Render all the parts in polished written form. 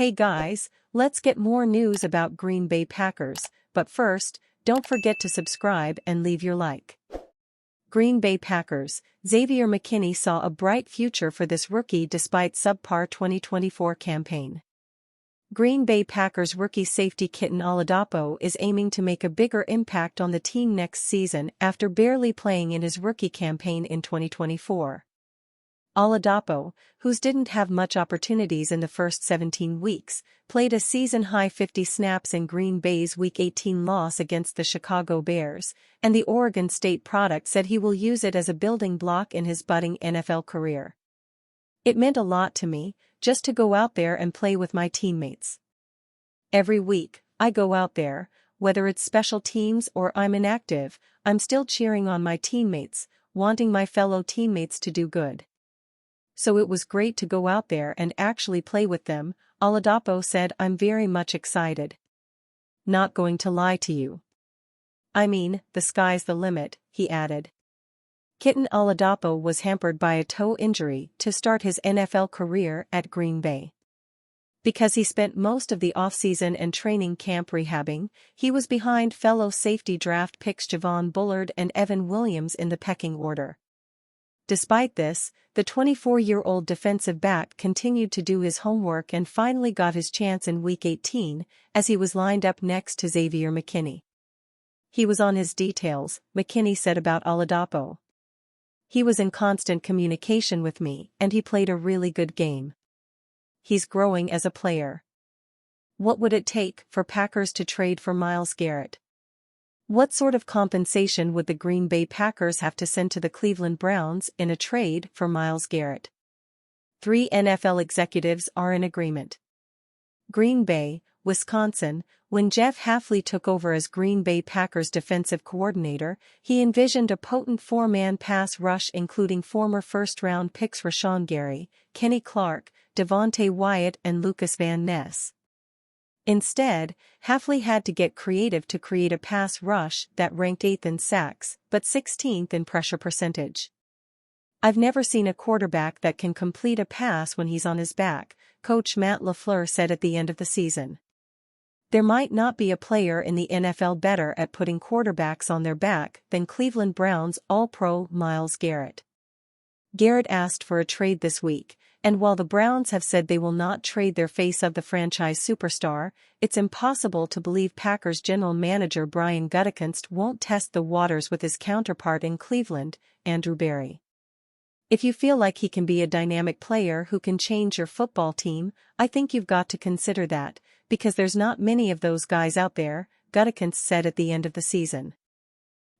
Hey guys, let's get more news about Green Bay Packers, but first, don't forget to subscribe and leave your like. Green Bay Packers, Xavier McKinney saw a bright future for this rookie despite subpar 2024 campaign. Green Bay Packers rookie safety Kitten Oladapo is aiming to make a bigger impact on the team next season after barely playing in his rookie campaign in 2024. Oladapo, who didn't have much opportunities in the first 17 weeks, played a season-high 50 snaps in Green Bay's Week 18 loss against the Chicago Bears, and the Oregon State product said he will use it as a building block in his budding NFL career. It meant a lot to me, just to go out there and play with my teammates. Every week, I go out there, whether it's special teams or I'm inactive, I'm still cheering on my teammates, wanting my fellow teammates to do good. So it was great to go out there and actually play with them, Oladapo said. I'm very much excited. Not going to lie to you. I mean, the sky's the limit, he added. Kitten Oladapo was hampered by a toe injury to start his NFL career at Green Bay. Because he spent most of the offseason and training camp rehabbing, he was behind fellow safety draft picks Javon Bullard and Evan Williams in the pecking order. Despite this, the 24-year-old defensive back continued to do his homework and finally got his chance in Week 18, as he was lined up next to Xavier McKinney. He was on his details, McKinney said about Oladapo. He was in constant communication with me and he played a really good game. He's growing as a player. What would it take for Packers to trade for Myles Garrett? What sort of compensation would the Green Bay Packers have to send to the Cleveland Browns in a trade for Myles Garrett? 3 NFL executives are in agreement. Green Bay, Wisconsin. When Jeff Hafley took over as Green Bay Packers defensive coordinator, he envisioned a potent 4-man pass rush including former first-round picks Rashawn Gary, Kenny Clark, Devontae Wyatt and Lucas Van Ness. Instead, Hafley had to get creative to create a pass rush that ranked 8th in sacks, but 16th in pressure percentage. I've never seen a quarterback that can complete a pass when he's on his back, Coach Matt LaFleur said at the end of the season. There might not be a player in the NFL better at putting quarterbacks on their back than Cleveland Browns All-Pro Myles Garrett. Garrett asked for a trade this week, and while the Browns have said they will not trade their face of the franchise superstar, it's impossible to believe Packers general manager Brian Gutekunst won't test the waters with his counterpart in Cleveland, Andrew Berry. If you feel like he can be a dynamic player who can change your football team, I think you've got to consider that, because there's not many of those guys out there, Gutekunst said at the end of the season.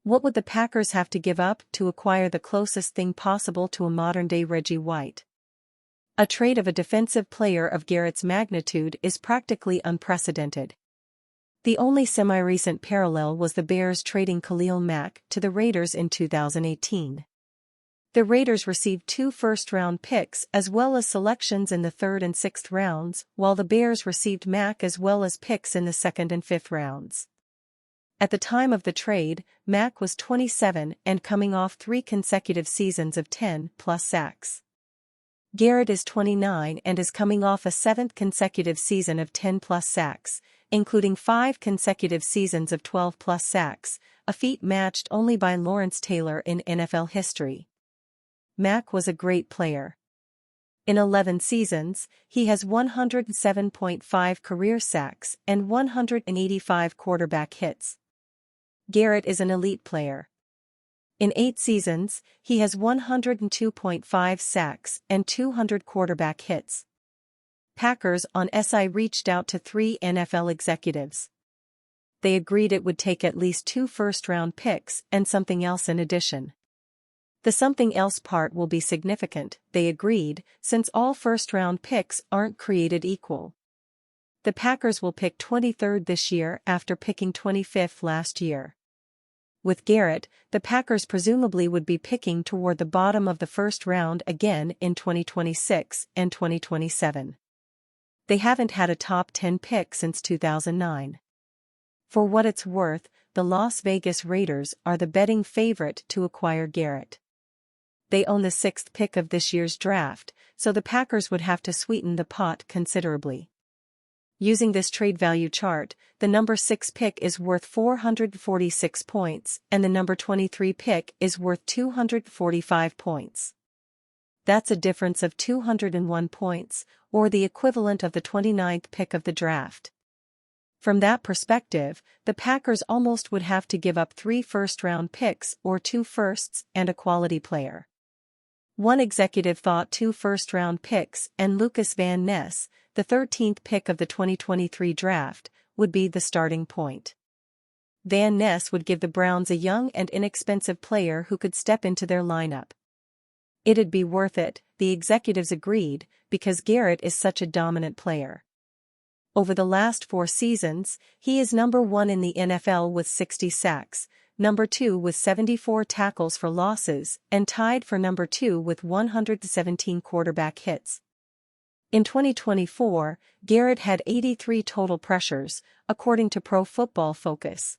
What would the Packers have to give up to acquire the closest thing possible to a modern-day Reggie White? A trade of a defensive player of Garrett's magnitude is practically unprecedented. The only semi-recent parallel was the Bears trading Khalil Mack to the Raiders in 2018. The Raiders received 2 first-round picks as well as selections in the 3rd and 6th rounds, while the Bears received Mack as well as picks in the 2nd and 5th rounds. At the time of the trade, Mack was 27 and coming off 3 consecutive seasons of 10-plus sacks. Garrett is 29 and is coming off a 7th consecutive season of 10-plus sacks, including 5 consecutive seasons of 12-plus sacks, a feat matched only by Lawrence Taylor in NFL history. Mack was a great player. In 11 seasons, he has 107.5 career sacks and 185 quarterback hits. Garrett is an elite player. In 8 seasons, he has 102.5 sacks and 200 quarterback hits. Packers on SI reached out to 3 NFL executives. They agreed it would take at least 2 first-round picks and something else in addition. The something else part will be significant, they agreed, since all first-round picks aren't created equal. The Packers will pick 23rd this year after picking 25th last year. With Garrett, the Packers presumably would be picking toward the bottom of the first round again in 2026 and 2027. They haven't had a top 10 pick since 2009. For what it's worth, the Las Vegas Raiders are the betting favorite to acquire Garrett. They own the 6th pick of this year's draft, so the Packers would have to sweeten the pot considerably. Using this trade value chart, the number 6 pick is worth 446 points and the number 23 pick is worth 245 points. That's a difference of 201 points, or the equivalent of the 29th pick of the draft. From that perspective, the Packers almost would have to give up 3 first-round picks or 2 firsts and a quality player. One executive thought 2 first-round picks and Lucas Van Ness, the 13th pick of the 2023 draft, would be the starting point. Van Ness would give the Browns a young and inexpensive player who could step into their lineup. It'd be worth it, the executives agreed, because Garrett is such a dominant player. Over the last 4 seasons, he is number 1 in the NFL with 60 sacks, number 2 with 74 tackles for losses, and tied for number 2 with 117 quarterback hits. In 2024, Garrett had 83 total pressures, according to Pro Football Focus.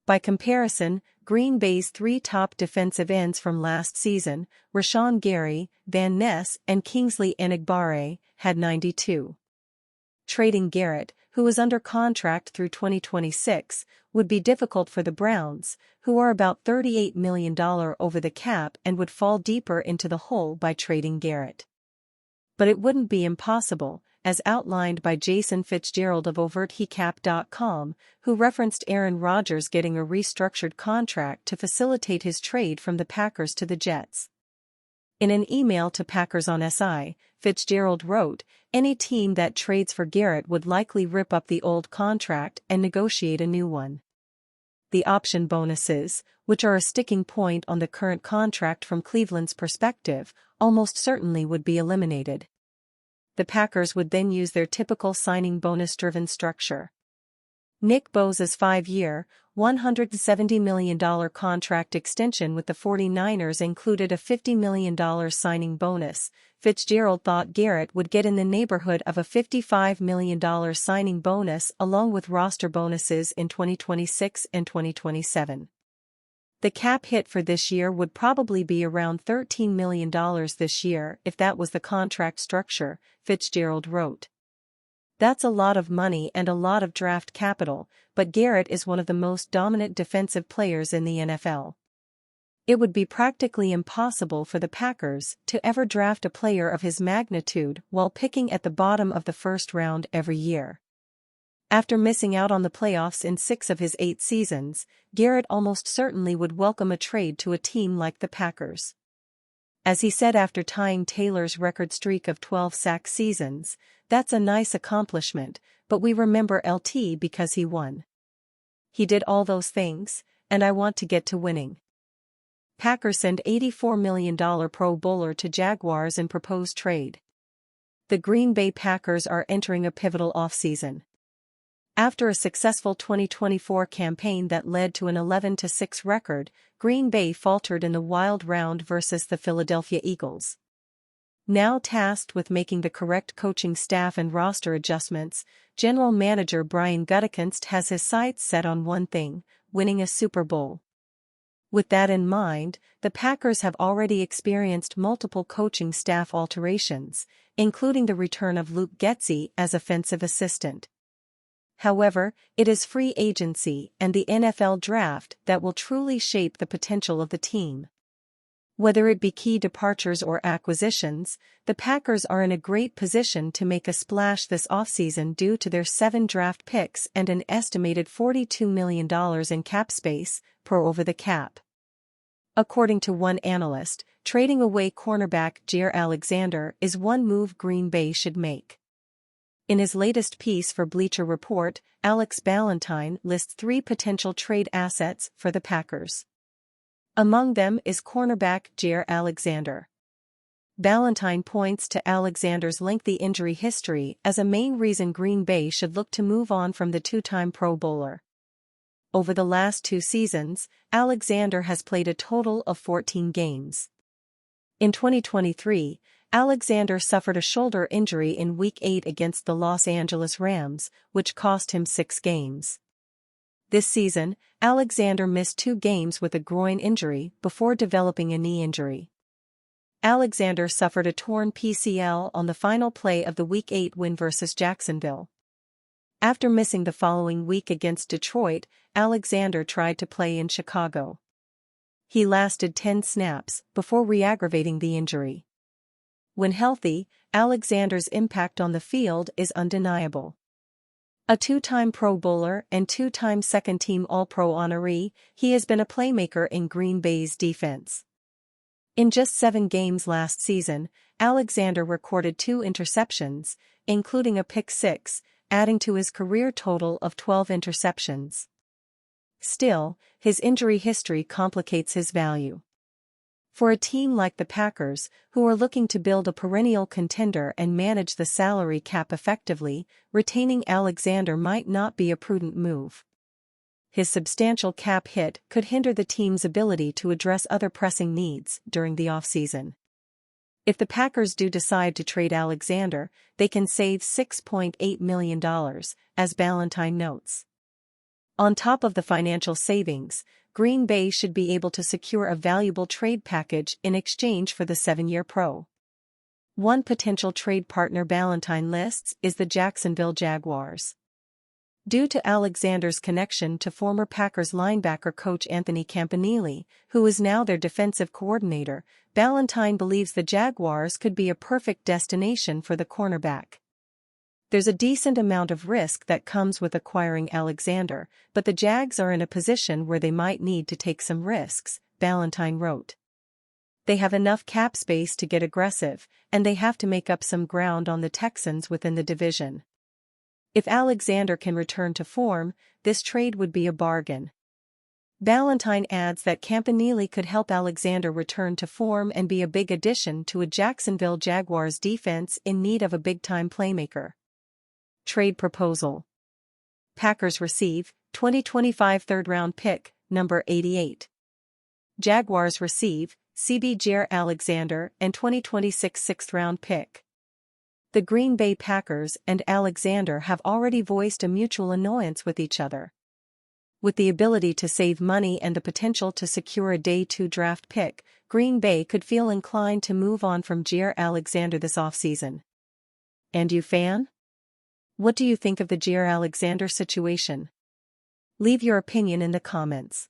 By comparison, Green Bay's 3 top defensive ends from last season, Rashawn Gary, Van Ness and Kingsley Enagbare, had 92. Trading Garrett, who is under contract through 2026, would be difficult for the Browns, who are about $38 million over the cap and would fall deeper into the hole by trading Garrett. But it wouldn't be impossible, as outlined by Jason Fitzgerald of OvertHeCap.com, who referenced Aaron Rodgers getting a restructured contract to facilitate his trade from the Packers to the Jets. In an email to Packers on SI, Fitzgerald wrote, "Any team that trades for Garrett would likely rip up the old contract and negotiate a new one. The option bonuses, which are a sticking point on the current contract from Cleveland's perspective, almost certainly would be eliminated. The Packers would then use their typical signing bonus-driven structure." Nick Bosa's 5-year, $170 million contract extension with the 49ers included a $50 million signing bonus. Fitzgerald thought Garrett would get in the neighborhood of a $55 million signing bonus along with roster bonuses in 2026 and 2027. The cap hit for this year would probably be around $13 million this year if that was the contract structure, Fitzgerald wrote. That's a lot of money and a lot of draft capital, but Garrett is one of the most dominant defensive players in the NFL. It would be practically impossible for the Packers to ever draft a player of his magnitude while picking at the bottom of the first round every year. After missing out on the playoffs in 6 of his 8 seasons, Garrett almost certainly would welcome a trade to a team like the Packers. As he said after tying Taylor's record streak of 12 sack seasons, "That's a nice accomplishment, but we remember LT because he won. He did all those things, and I want to get to winning." Packers send $84 million Pro Bowler to Jaguars in proposed trade. The Green Bay Packers are entering a pivotal offseason. After a successful 2024 campaign that led to an 11-6 record, Green Bay faltered in the wild round versus the Philadelphia Eagles. Now tasked with making the correct coaching staff and roster adjustments, General Manager Brian Gutekunst has his sights set on one thing: winning a Super Bowl. With that in mind, the Packers have already experienced multiple coaching staff alterations, including the return of Luke Getsy as offensive assistant. However, it is free agency and the NFL draft that will truly shape the potential of the team. Whether it be key departures or acquisitions, the Packers are in a great position to make a splash this offseason due to their 7 draft picks and an estimated $42 million in cap space, per over the cap. According to one analyst, trading away cornerback Jaire Alexander is one move Green Bay should make. In his latest piece for Bleacher Report, Alex Ballentine lists 3 potential trade assets for the Packers. Among them is cornerback Jaire Alexander. Ballentine points to Alexander's lengthy injury history as a main reason Green Bay should look to move on from the 2-time Pro Bowler. Over the last 2 seasons, Alexander has played a total of 14 games. In 2023, Alexander suffered a shoulder injury in Week 8 against the Los Angeles Rams, which cost him 6 games. This season, Alexander missed 2 games with a groin injury before developing a knee injury. Alexander suffered a torn PCL on the final play of the Week 8 win versus Jacksonville. After missing the following week against Detroit, Alexander tried to play in Chicago. He lasted 10 snaps before re-aggravating the injury. When healthy, Alexander's impact on the field is undeniable. A two-time Pro Bowler and two-time second-team All-Pro honoree, he has been a playmaker in Green Bay's defense. In just 7 games last season, Alexander recorded 2 interceptions, including a pick six, adding to his career total of 12 interceptions. Still, his injury history complicates his value. For a team like the Packers, who are looking to build a perennial contender and manage the salary cap effectively, retaining Alexander might not be a prudent move. His substantial cap hit could hinder the team's ability to address other pressing needs during the offseason. If the Packers do decide to trade Alexander, they can save $6.8 million, as Ballantyne notes. On top of the financial savings, Green Bay should be able to secure a valuable trade package in exchange for the 7-year Pro. One potential trade partner Ballantyne lists is the Jacksonville Jaguars. Due to Alexander's connection to former Packers linebacker coach Anthony Campanile, who is now their defensive coordinator, Ballantyne believes the Jaguars could be a perfect destination for the cornerback. There's a decent amount of risk that comes with acquiring Alexander, but the Jags are in a position where they might need to take some risks, Ballantyne wrote. They have enough cap space to get aggressive, and they have to make up some ground on the Texans within the division. If Alexander can return to form, this trade would be a bargain. Ballantyne adds that Campanile could help Alexander return to form and be a big addition to a Jacksonville Jaguars defense in need of a big-time playmaker. Trade proposal. Packers receive 2025 third-round pick, number 88. Jaguars receive CB Jaire Alexander and 2026 sixth-round pick. The Green Bay Packers and Alexander have already voiced a mutual annoyance with each other. With the ability to save money and the potential to secure a day 2 draft pick, Green Bay could feel inclined to move on from Jaire Alexander this offseason. And you, fan? What do you think of the Jaire Alexander situation? Leave your opinion in the comments.